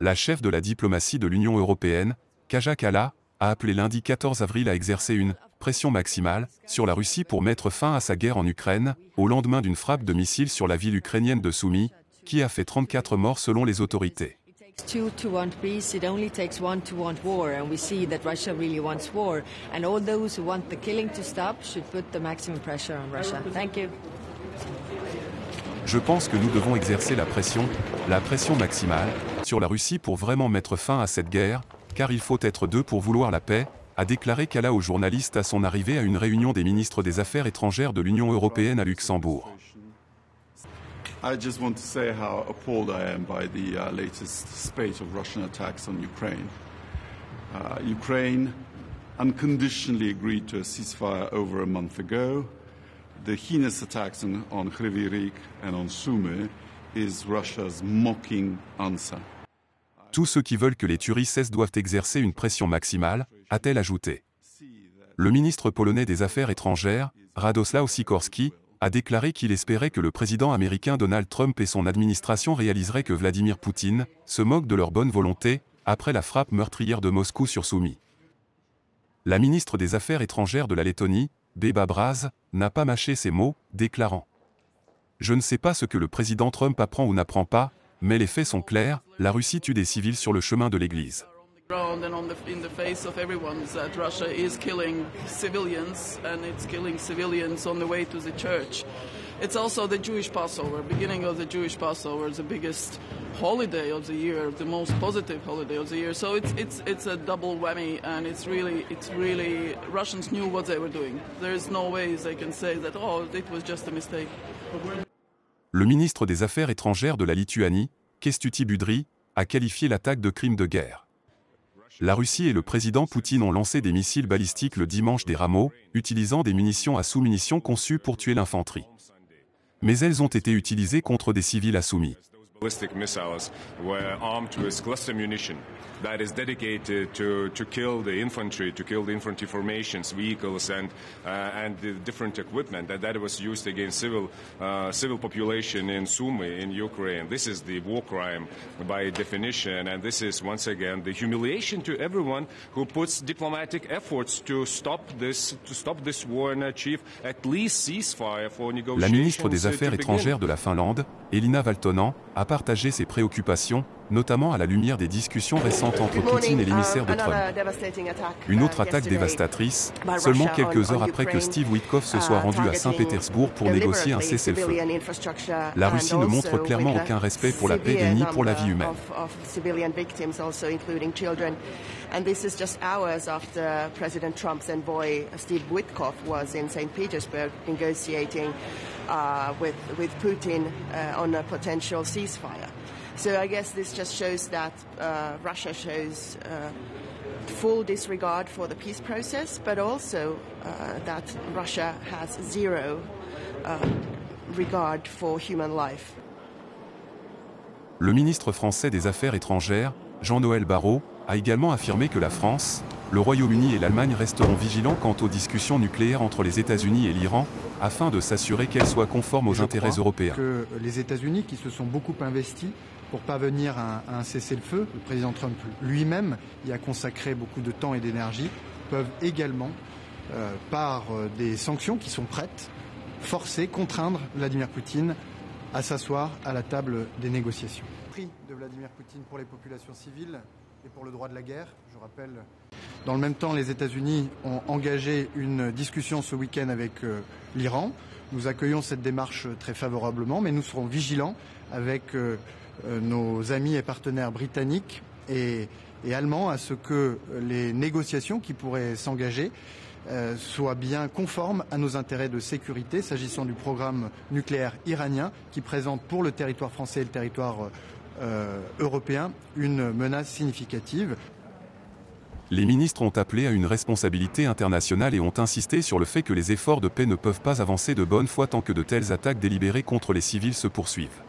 La chef de la diplomatie de l'Union européenne, Kaja Kallas, a appelé lundi 14 avril à exercer une « pression maximale » sur la Russie pour mettre fin à sa guerre en Ukraine, au lendemain d'une frappe de missiles sur la ville ukrainienne de Soumy, qui a fait 34 morts selon les autorités. Two to want peace, it only takes one to want war, and we see that Russia really wants war. And all those who want the killing to stop should put the maximum pressure on Russia. Thank you. Je pense que nous devons exercer la pression maximale, sur la Russie pour vraiment mettre fin à cette guerre, car il faut être deux pour vouloir la paix, a déclaré Kallas aux journalistes à son arrivée à une réunion des ministres des Affaires étrangères de l'Union européenne à Luxembourg. I just want to say how appalled I am by the latest spate of Russian attacks on Ukraine. Ukraine unconditionally agreed to a ceasefire over a month ago. The heinous attacks on Kryvyi Rih and on Sumy is Russia's mocking answer. Tous ceux qui veulent que les tueries cessent doivent exercer une pression maximale, a-t-elle ajouté. Le ministre polonais des Affaires étrangères, Radosław Sikorski, a déclaré qu'il espérait que le président américain Donald Trump et son administration réaliseraient que Vladimir Poutine se moque de leur bonne volonté, après la frappe meurtrière de Moscou sur Soumy. La ministre des Affaires étrangères de la Lettonie, Beba Braz, n'a pas mâché ses mots, déclarant « Je ne sais pas ce que le président Trump apprend ou n'apprend pas, mais les faits sont clairs, la Russie tue des civils sur le chemin de l'église. » And in the face of everyone that Russia is killing civilians, and it's killing civilians on the way to the church. It's also the Jewish Passover, beginning of the Jewish Passover, the biggest holiday of the year, the most positive holiday of the year. So it's a double whammy, and it's really Russians knew what they were doing. There is no way they can say that it was just a mistake. Le ministre des Affaires étrangères de la Lituanie, Kęstutis Budrys, a qualifié l'attaque de crime de guerre. La Russie et le président Poutine ont lancé des missiles balistiques le dimanche des Rameaux, utilisant des munitions à sous-munitions conçues pour tuer l'infanterie. Mais elles ont été utilisées contre des civils à Soumy. Ballistic missiles were armed with cluster munition that is dedicated to kill the infantry formations, vehicles, and the different equipment. That was used against civil population in Sumy, in Ukraine. This is the war crime by definition, and this is once again the humiliation to everyone who puts diplomatic efforts to stop this war and achieve at least ceasefire for negotiations. La ministre des Affaires étrangères de la Finlande, Elina Valtonen, a partagé ses préoccupations, notamment à la lumière des discussions récentes entre Poutine et l'émissaire de Trump. Une autre attaque dévastatrice, seulement quelques heures après que Steve Witkoff se soit rendu à Saint-Pétersbourg pour négocier un cessez-le-feu. La Russie ne montre clairement aucun respect pour la paix et ni pour la vie humaine. And this is just hours after President Trump's envoy Steve Witkoff was in St. Petersburg negotiating with Putin on a potential ceasefire. So I guess this just shows that Russia shows full disregard for the peace process, but also that Russia has zero regard for human life. Le ministre français des Affaires étrangères, Jean-Noël Barrot, a également affirmé que la France, le Royaume-Uni et l'Allemagne resteront vigilants quant aux discussions nucléaires entre les États-Unis et l'Iran, afin de s'assurer qu'elles soient conformes aux intérêts européens. Que les États-Unis, qui se sont beaucoup investis pour parvenir à un cessez-le-feu, le président Trump lui-même y a consacré beaucoup de temps et d'énergie, peuvent également, par des sanctions qui sont prêtes, forcer, contraindre Vladimir Poutine à s'asseoir à la table des négociations. Le prix de Vladimir Poutine pour les populations civiles et pour le droit de la guerre, je rappelle. Dans le même temps, les États-Unis ont engagé une discussion ce week-end avec l'Iran. Nous accueillons cette démarche très favorablement, mais nous serons vigilants avec nos amis et partenaires britanniques et allemands à ce que les négociations qui pourraient s'engager soient bien conformes à nos intérêts de sécurité, s'agissant du programme nucléaire iranien qui présente pour le territoire français et le territoire européen une menace significative. Les ministres ont appelé à une responsabilité internationale et ont insisté sur le fait que les efforts de paix ne peuvent pas avancer de bonne foi tant que de telles attaques délibérées contre les civils se poursuivent.